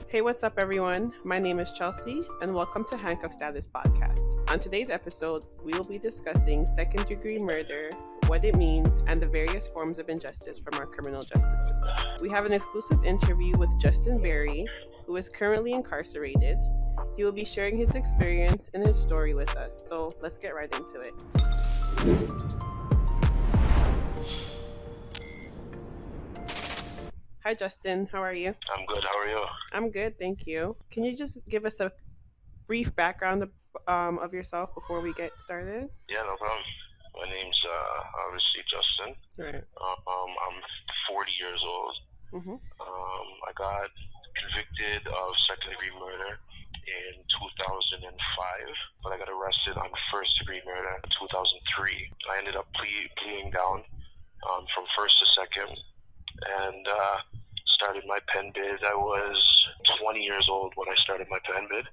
Hey, what's up, everyone? My name is Chelsea, and welcome to Handcuff Status Podcast. On today's episode, we will be discussing second-degree murder, what it means, and the various forms of injustice from our criminal justice system. We have an exclusive interview with Justin Berry, who is currently incarcerated. He will be sharing his experience and his story with us, so let's get right into it. Hi, Justin. How are you? I'm good. How are you? I'm good, thank you. Can you just give us a brief background of yourself before we get started? Yeah, no problem. My name's obviously Justin. Right. I'm 40 years old. Mm-hmm. I got convicted of second-degree murder in 2005, but I got arrested on first-degree murder in 2003. I ended up pleading down from first to second, and started my pen bid. I was 20 years old when I started my pen bid.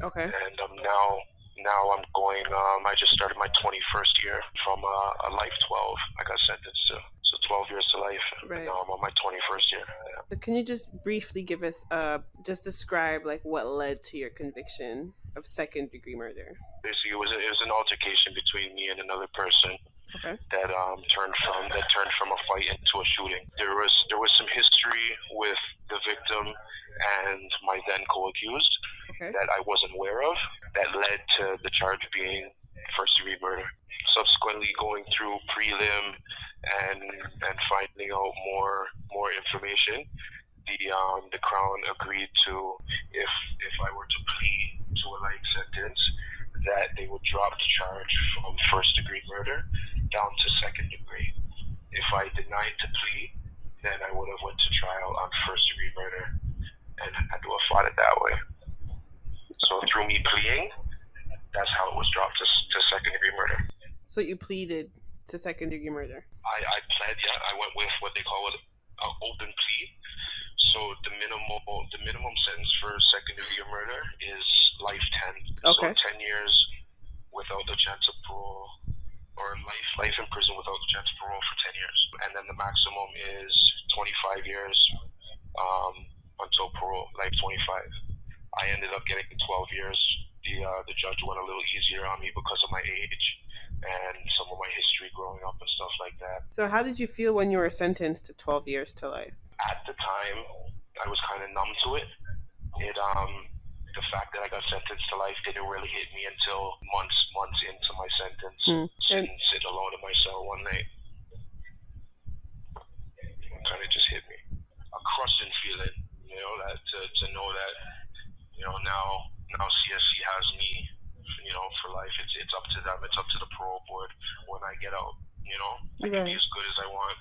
Okay. And now I'm going, I just started my 21st year from a life 12 I got sentenced to. So 12 years to life. Right. And now I'm on my 21st year. Yeah. So can you just briefly give us, just describe like what led to your conviction of second degree murder? Basically, it was an altercation between me and another person. Okay. That turned from a fight into a shooting. There was some history with the victim and my then co-accused. Okay. That I wasn't aware of, that led to the charge being first-degree murder. Subsequently, going through prelim and finding out more information, the Crown agreed to, if I were to plead to a life sentence, that they would drop the charge from first-degree murder down to second degree. If I denied to plead, then I would have went to trial on first-degree murder and had to have fought it that way. So through me pleading, that's how it was dropped to second-degree murder. So you pleaded to second-degree murder? I pled, yeah. I went with what they call an open plea. So the minimum sentence for second-degree murder is life 10. Okay. So 10 years without the chance of parole, or life in prison without the chance of parole for 10 years. And then the maximum is 25 years until parole, life 25. I ended up getting 12 years. The judge went a little easier on me because of my age and some of my history growing up and stuff like that. So how did you feel when you were sentenced to 12 years to life? At the time, I was kind of numb to it. The fact that I got sentenced to life didn't really hit me until months into my sentence. Sitting alone in my cell one night. It kind of just hit me. A crushing feeling, that to know that, now CSC has me, for life. It's up to them. It's up to the parole board when I get out. I can be as good as I want.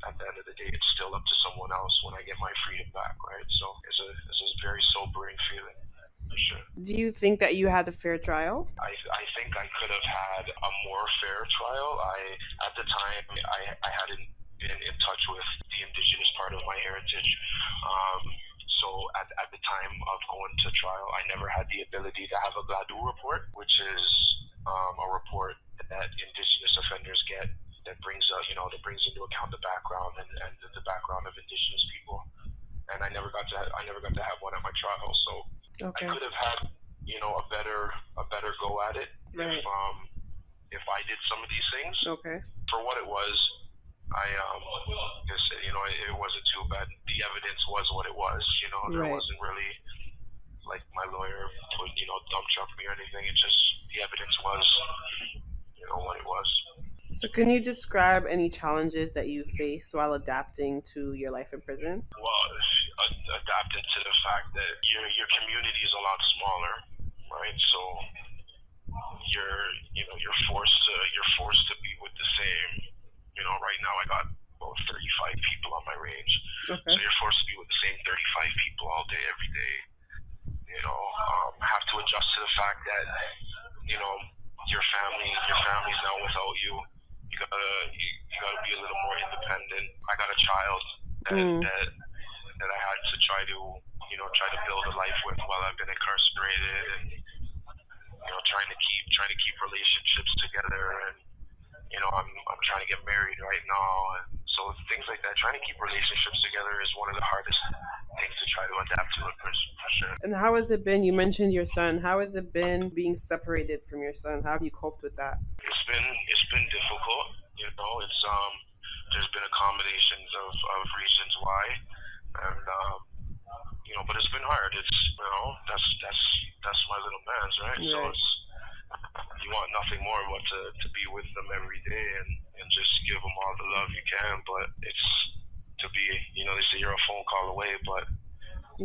At the end of the day, it's still up to someone else when I get my freedom back, right? So it's a very sobering feeling, for sure. Do you think that you had a fair trial? I think I could have had a more fair trial. At the time, I hadn't been in touch with the indigenous part of my heritage. So at the time of going to trial, I never had the ability to have a GLADU report, which is a report that indigenous offenders get that brings into account the background and the background of indigenous people. And I never got to have one at my trial. So okay. I could have had a better go at it. Right. If I did some of these things. Okay. For what it was, it wasn't too bad. The evidence was what it was. There wasn't really like my lawyer would dump truck me or anything. It just the evidence was what it was. So can you describe any challenges that you faced while adapting to your life in prison? Well, adapted to the fact that your community is a lot smaller, right? So you're forced to be with the same. Right now I got about 35 people on my range. Okay. So you're forced to be with the same 35 people all day, every day. Have to adjust to the fact that your family's now without you. You gotta be a little more independent. I got a child that I had to try to build a life with while I've been incarcerated, and trying to keep relationships together, and I'm trying to get married right now, and So things like that, trying to keep relationships together is one of the hardest things to try to adapt to it, for sure. And how has it been? You mentioned your son. How has it been being separated from your son? How have you coped with that? It's been difficult. It's there's been a combination of reasons why, and but it's been hard. It's that's my little man's, right? So it's, you want nothing more but to be with them every day and just give them all the love you can. But it's to be, they say you're a phone call away, but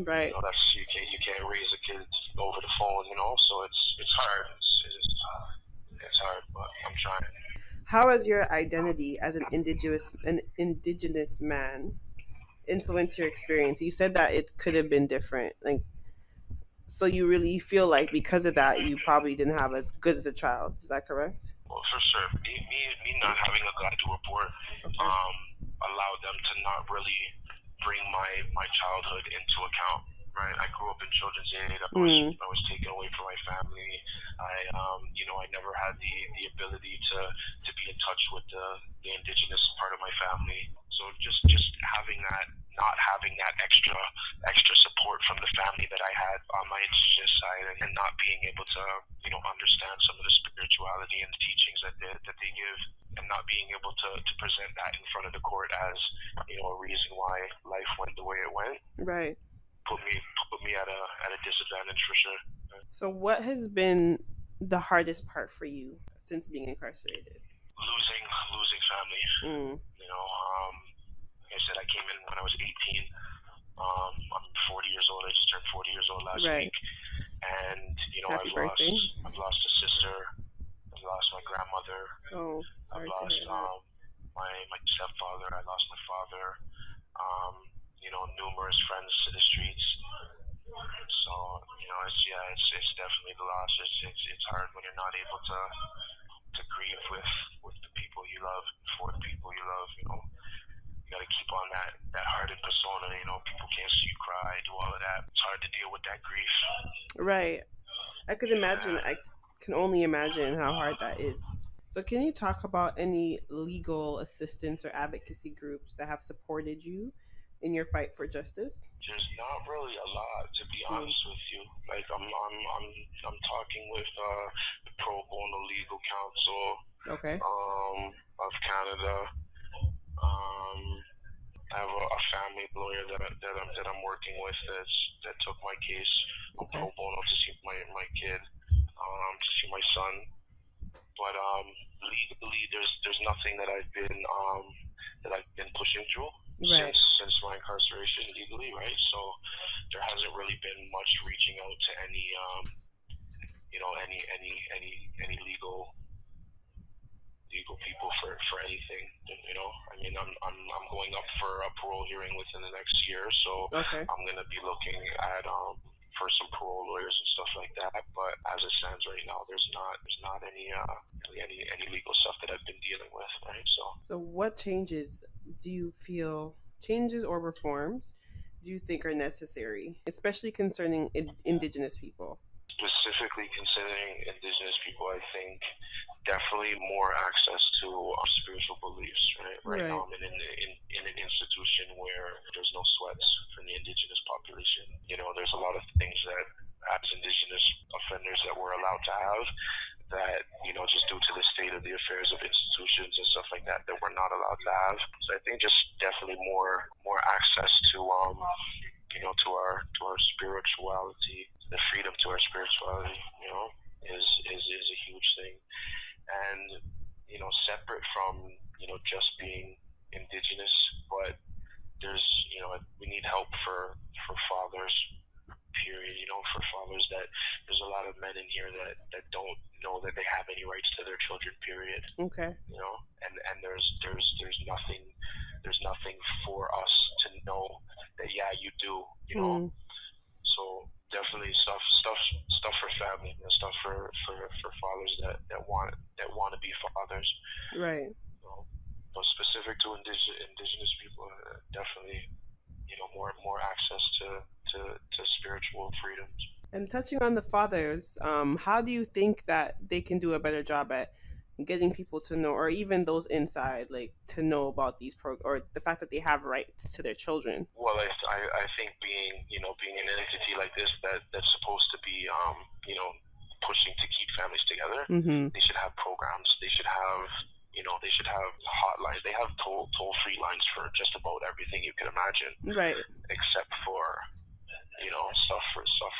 right. That's you can't raise a kid over the phone. So it's hard. It's hard, but I'm trying. How has your identity as an indigenous man influenced your experience? You said that it could have been different, so you really feel like because of that you probably didn't have as good as a child. Is that correct? Well, for sure. Me not having a God to report allowed them to not really bring my childhood into account. Right, I grew up in children's aid. I was taken away from my family. I never had the ability to be in touch with the indigenous part of my family. So just having that, not having that extra support from the family that I had on my indigenous side, and not being able to understand some of the spirituality and the teachings that they give, and not being able to present that in front of the court as a reason why life went the way it went. Right. Put me at a disadvantage, for sure. So what has been the hardest part for you since being incarcerated? Losing family. Like I said, I came in when I was 18. I'm 40 years old. I just turned 40 years old last week, and I've lost a sister. I've lost my grandmother. I've lost my stepfather. I lost my father. Numerous friends to the streets. So it's definitely the loss. It's hard when you're not able to grieve with the people you love, for the people you love. You got to keep on that hardened persona. People can't see you cry, do all of that. It's hard to deal with that grief. Right. I could imagine. I can only imagine how hard that is. So can you talk about any legal assistance or advocacy groups that have supported you in your fight for justice? There's not really a lot, to be honest with you. Like I'm talking with the Pro Bono Legal Council of Canada. I have a family lawyer that I'm working with that took my case pro bono to see my kid, to see my son. But legally, there's nothing that I've been pushing through since my incarceration legally, right? So there hasn't really been much reaching out to any legal people for anything. I mean, I'm going up for a parole hearing within the next year, so I'm gonna be looking at for some parole lawyers and stuff like that. But as it stands right now, there's not any legal stuff that I've been dealing with, right? So what changes or reforms do you think are necessary, especially concerning indigenous people? Specifically considering indigenous people, I think definitely more access to spiritual beliefs, right? Right now I'm in an institution where there's no sweats for the indigenous population. There's a lot of things that as indigenous offenders that we're allowed to have that, just due to the state of the affairs of institutions and stuff like that we're not allowed to have. So I think just definitely more access to to our spirituality, the freedom to our spirituality, is a huge thing. And, separate from, just being indigenous, but there's, we need help for fathers, period, for fathers that there's a lot of men in here that don't know that they have any rights to their children, period. Okay. And there's nothing for us to know that, yeah, you do, So definitely stuff for family and stuff for fathers that want to be fathers. Right. But specific to indigenous people, definitely, more access to spiritual freedoms. And touching on the fathers, how do you think that they can do a better job at getting people to know, or even those inside, like to know about these or the fact that they have rights to their children? Well, I think being an entity like this that's supposed to be pushing to keep families together, they should have programs. They should have hotlines. They have toll free lines for just about everything you can imagine, right? Except for stuff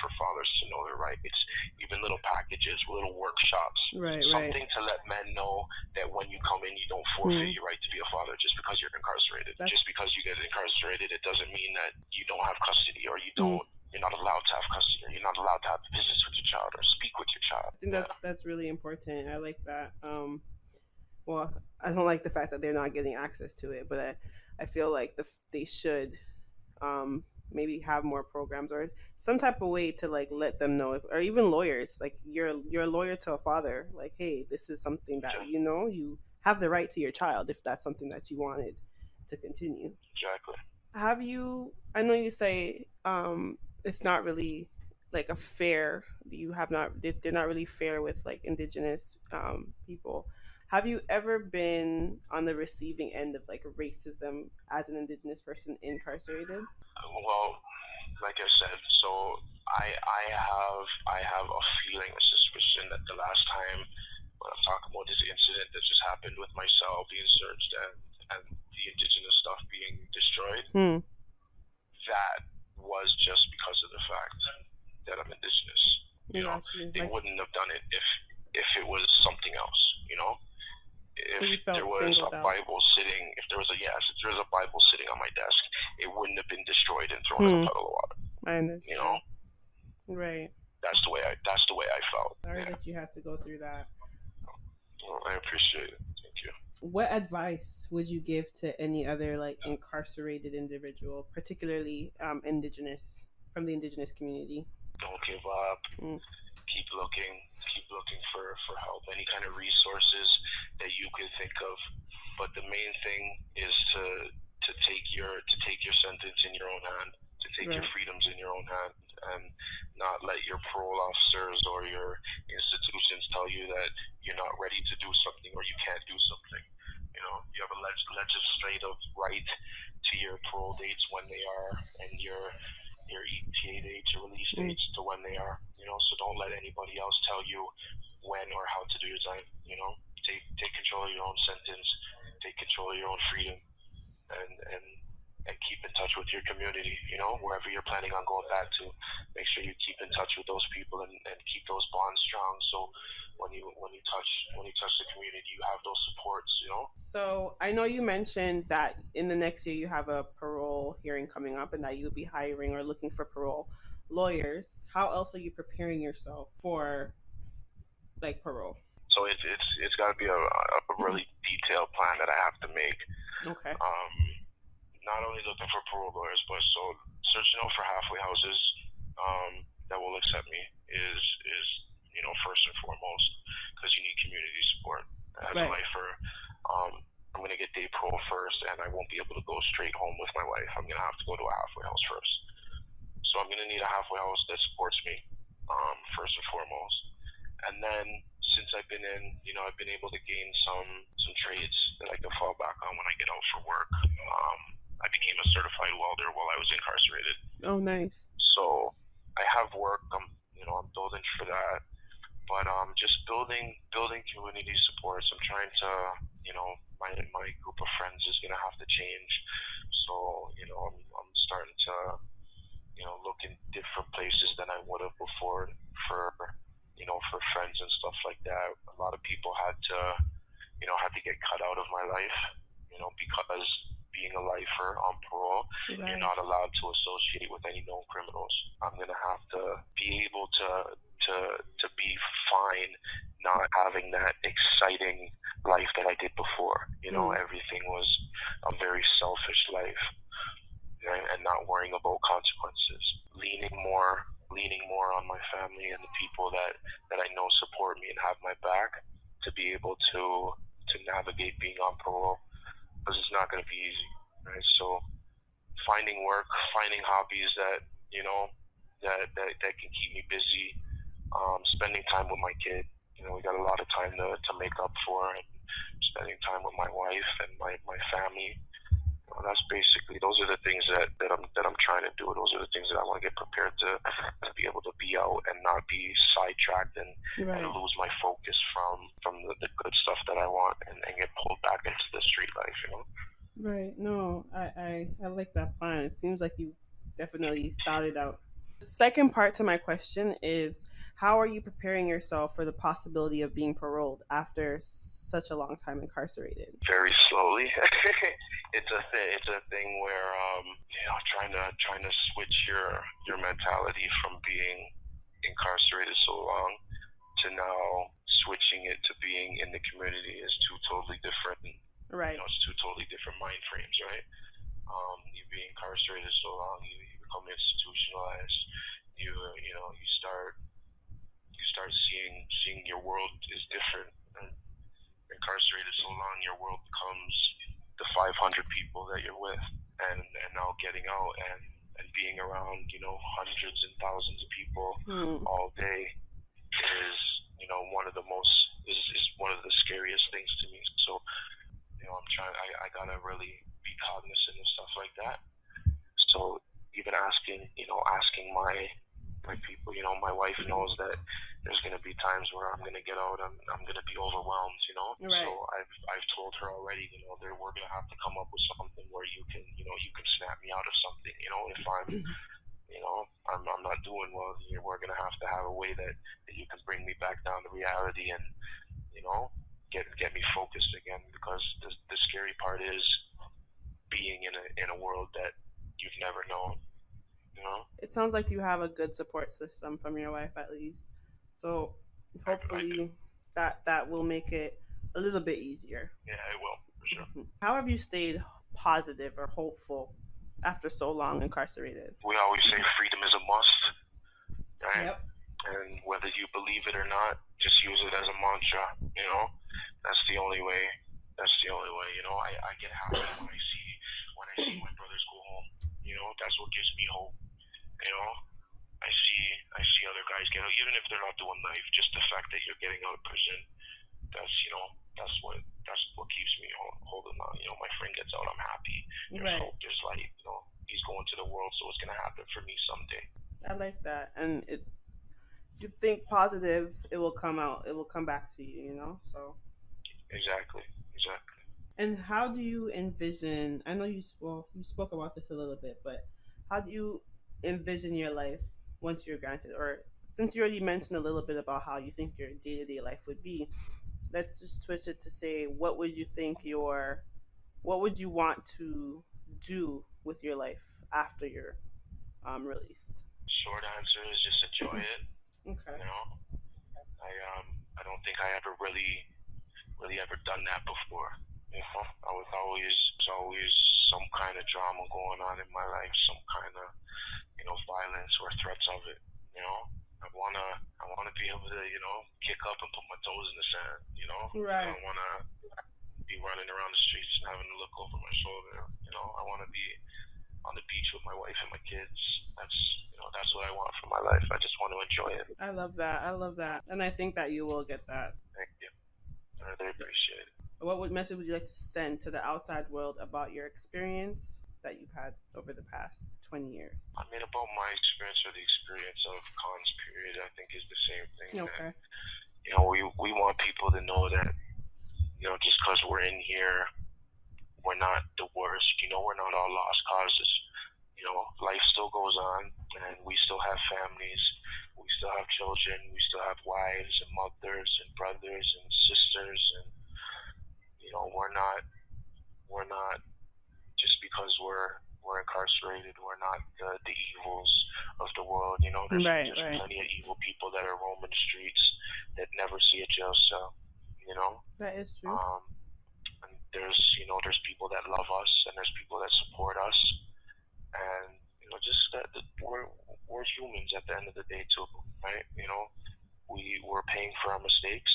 for fathers to know their rights. Even little packages, little workshops, something to let men know that when you come in, you don't forfeit your right to be a father just because you're incarcerated. Just because you get incarcerated, it doesn't mean that you don't have custody, or you're not allowed to have custody, or you're not allowed to have visits with your child or speak with your child. I think that's really important. I like that. Well, I don't like the fact that they're not getting access to it, but I feel like they should maybe have more programs or some type of way to like let them know, or even lawyers, like you're a lawyer to a father, like, hey, this is something that you have the right to your child if that's something that you wanted to continue. Exactly. Have you? I know you say it's not really like a fair. You have not. They're not really fair with like indigenous people. Have you ever been on the receiving end of like racism as an indigenous person incarcerated? Well, like I said, so I have a feeling, a suspicion that the last time when I'm talking about this incident that just happened with my cell being searched and the indigenous stuff being destroyed, that was just because of the fact that I'm indigenous. They wouldn't have done it if it was something else. If there was a Bible sitting, if there was a Bible sitting on my desk, it wouldn't have been destroyed and thrown in a puddle of water. I understand. Right. That's the way I felt. Sorry that you had to go through that. Well, I appreciate it. Thank you. What advice would you give to any other like incarcerated individual, particularly indigenous, from the indigenous community? Don't give up. Keep looking for help, any kind of resources that you could think of. But the main thing is to take your sentence in your own hand, to take your freedoms in your own hand, and not let your parole officers or your institutions tell you that you're not ready to do something or you can't do something. You have a legislative right to your parole dates when they are, and your ETA dates, your release dates to when they are. So don't let anybody else tell you when or how to do your time. Take control of your own sentence, take control of your own freedom, and keep in touch with your community. Wherever you're planning on going back to, make sure you keep in touch with those people and keep those bonds strong. So when you touch the community, you have those supports. So I know you mentioned that in the next year you have a parole hearing coming up, and that you'll be hiring or looking for parole lawyers. How else are you preparing yourself for like parole? So it's got to be a really detailed plan that I have to make. Okay. Not only looking for parole lawyers, but searching out for halfway houses that will accept me is first and foremost, because you need community support as a lifer. I'm going to get day parole first, and I won't be able to go straight home with my wife. I'm going to have to go to a halfway house first. So I'm going to need a halfway house that supports me first and foremost. And then since I've been in, I've been able to gain some trades that I can fall back on when I get out for work. I became a certified welder while I was incarcerated. Oh, nice. So I have work. I'm building for that. But just building community supports. I'm trying to, my group of friends is going to have to change. So, I'm starting to, look in different places than I would have before for friends and stuff like that. A lot of people had to get cut out of my life, because being a lifer on parole, you're not allowed to associate with any known criminals. I'm going to have to be able to be fine not having that exciting life that I did before. Everything was a very selfish life, right? And not worrying about consequences. Leaning more on my family and the people that I know support me and have my back to be able to navigate being on parole, because it's not going to be easy, right? So finding work, finding hobbies that that can keep me busy, spending time with my kid, we got a lot of time to make up for, and spending time with my wife and my family. That's basically, those are the things that I'm trying to do. Those are the things that I want to get prepared to be able to be out and not be sidetracked and lose my focus from the good stuff that I want and get pulled back into the street life, Right. No, I like that plan. It seems like you definitely thought it out. The second part to my question is, how are you preparing yourself for the possibility of being paroled after such a long time incarcerated? Very slowly. It's a thing where trying to switch your mentality from being incarcerated so long to now switching it to being in the community is two totally different. Right. It's two totally different mind frames, right? You be incarcerated so long, you become institutionalized. You start seeing your world is different. And incarcerated so long, your world becomes the 500 people that you're with, and now getting out and being around hundreds and thousands of people all day is one of the most is one of the scariest things to me. So I gotta really be cognizant of stuff like that. So even asking my people, my wife knows that there's going to be times where I'm going to get out, I'm going to be overwhelmed, Right. So I've told her already, that we're going to have to come up with something where you can snap me out of something, if I'm not doing well, we're going to have a way that you can bring me back down to reality and, get me focused again, because the scary part is being in a world that you've never known. It sounds like you have a good support system from your wife, at least. So hopefully that will make it a little bit easier. Yeah, it will, for sure. How have you stayed positive or hopeful after so long incarcerated? We always say freedom is a must, right? Yep. And whether you believe it or not, just use it as a mantra. That's the only way. I get happy when I see my brothers go home. That's what gives me hope. I see other guys get out, even if they're not doing life. Just the fact that you're getting out of prison, that's what keeps me holding on. My friend gets out, I'm happy. There's hope. There's light. He's going to the world, so it's gonna happen for me someday. I like that, and you think positive, it will come out. It will come back to you. So. Exactly. And how do you envision? I know you spoke about this a little bit, but how do you envision your life once you're granted? Or since you already mentioned a little bit about how you think your day-to-day life would be, let's just switch it to say, what would you want to do with your life after you're released? Short answer is just enjoy it. Okay. I don't think I ever really ever done that before. I was always some kind of drama going on in my life, some kind of violence or threats of it. I wanna be able to kick up and put my toes in the sand. Right. I don't wanna be running around the streets and having to look over my shoulder. I wanna be on the beach with my wife and my kids. That's what I want for my life. I just want to enjoy it. I love that, and I think that you will get that. Thank you. I really appreciate it. What message would you like to send to the outside world about your experience that you've had over the past 20 years? About my experience or the experience of Khan's period, I think is the same thing. Okay. That, we want people to know that, just because we're in here, we're not the worst. We're not all lost causes. Life still goes on, and we still have families, we still have children, we still have wives and mothers and brothers and sisters, and we're not just because we're incarcerated, we're not the evils of the world. There's plenty of evil people that are roaming the streets that never see a jail cell. That is true. And there's people that love us, and there's people that support us, and just that we're humans at the end of the day too, right? We're paying for our mistakes,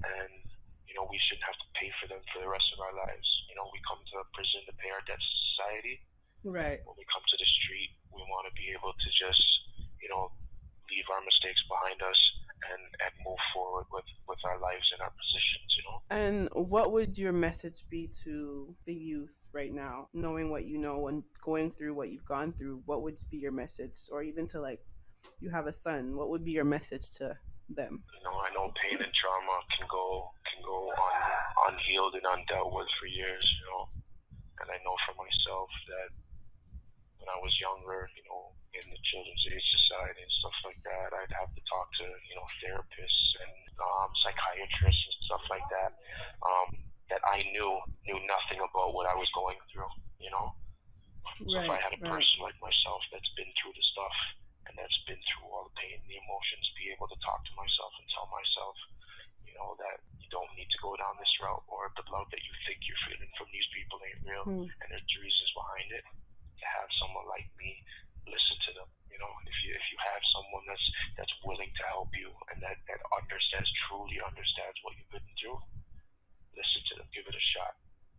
and we shouldn't have to pay for them for the rest of our lives. We come to prison to pay our debts to society. Right. When we come to the street, we want to be able to just leave our mistakes behind us and move forward with our lives and our positions, you know. And what would your message be to the youth right now, knowing what you know and going through what you've gone through? What would be your message? Or even to, like, you have a son, what would be your message to them? You know, I know pain and trauma can go unhealed and undealt with for years, you know. And I know for myself that when I was younger, you know, in the Children's Aid Society and stuff like that, I'd have to talk to, you know, therapists and psychiatrists and stuff like that, that I knew nothing about what I was going through, you know. So if I had a person like myself that's been through the stuff and that's been through all the pain and the emotions, be able to talk to myself and tell myself, you know, that you don't need to go down this route, or the love that you think you're feeling from these people ain't real, and there's reasons behind it. To have someone like me listen to them, you know, if you have someone that's willing to help you and that truly understands what you've been through, listen to them, give it a shot,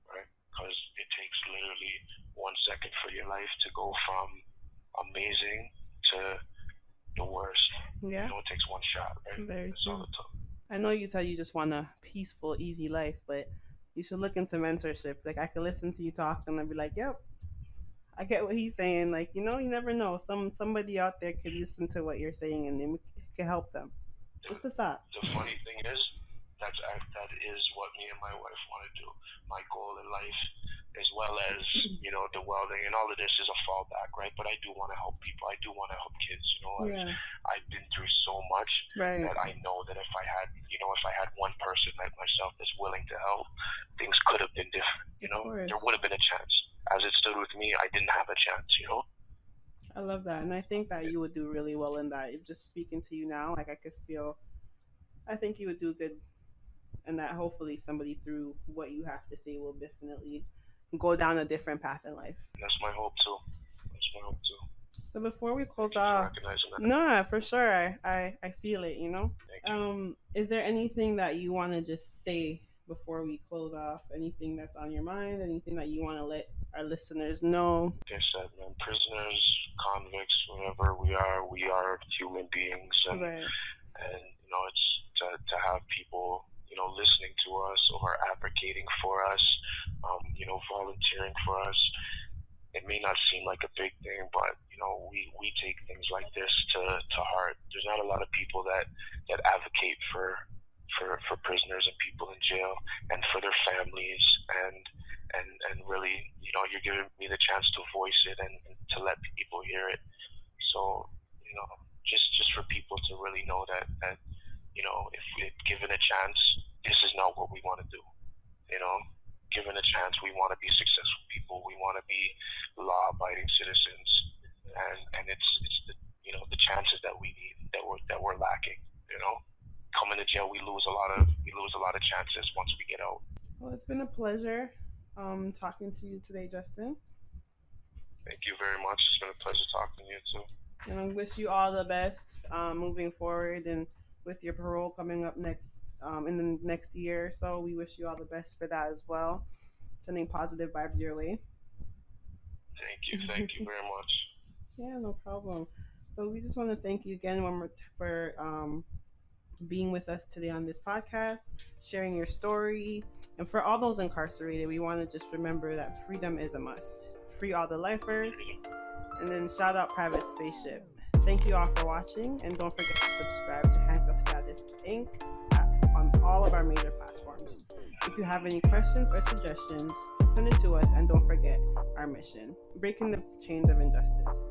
right? Because it takes literally 1 second for your life to go from amazing to the worst. Yeah. You know, it takes one shot, right? Very That's true. all it took. I know you said you just want a peaceful, easy life, but you should look into mentorship. Like, I could listen to you talk and I'd be like, yep, I get what he's saying. Like, you know, you never know. Somebody out there could listen to what you're saying and it could help them. Just a thought. The funny thing is, that is what me and my wife want to do. My goal in life, as well as, you know, the welding and all of this, is a fallback, right? But I do want to help people. I do want to help kids. You know, I've been through so much that I know that if I had one person like myself that's willing to help, things could have been different. You know, there would have been a chance. As it stood with me, I didn't have a chance. You know. I love that, and I think that you would do really well in that. Just speaking to you now, like, I think you would do good. And that hopefully somebody, through what you have to say, will definitely go down a different path in life. That's my hope too. So before we close off, no, for sure, I feel it, you know. Is there anything that you want to just say before we close off? Anything that's on your mind? Anything that you want to let our listeners know? Like I said, man, prisoners, convicts, whatever we are human beings, and you know, it's to have people, you know, listening to us or advocating for us, you know, volunteering for us. It may not seem like a big thing, but, you know, we take things like this to heart. There's not a lot of people that advocate for prisoners and people in jail and for their families, and really, you know, you're giving me the chance to voice it and to let people hear it. So, you know, just for people to really know that you know, if given a chance, this is not what we want to do. You know, given a chance, we want to be successful people. We want to be law-abiding citizens, and it's the, you know, the chances that we need that we're lacking. You know, coming to jail, we lose a lot of chances once we get out. Well, it's been a pleasure talking to you today, Justin. Thank you very much. It's been a pleasure talking to you too. And I wish you all the best moving forward, and with your parole coming up next in the next year or so, we wish you all the best for that as well. Sending positive vibes your way. Thank you very much. Yeah, no problem. So we just want to thank you again for being with us today on this podcast, sharing your story. And for all those incarcerated, we want to just remember that freedom is a must. Free all the lifers. And then shout out Private Spaceship. Thank you all for watching, and don't forget to subscribe to Handcuff Status Inc. On all of our major platforms. If you have any questions or suggestions, send it to us, and don't forget our mission: breaking the chains of injustice.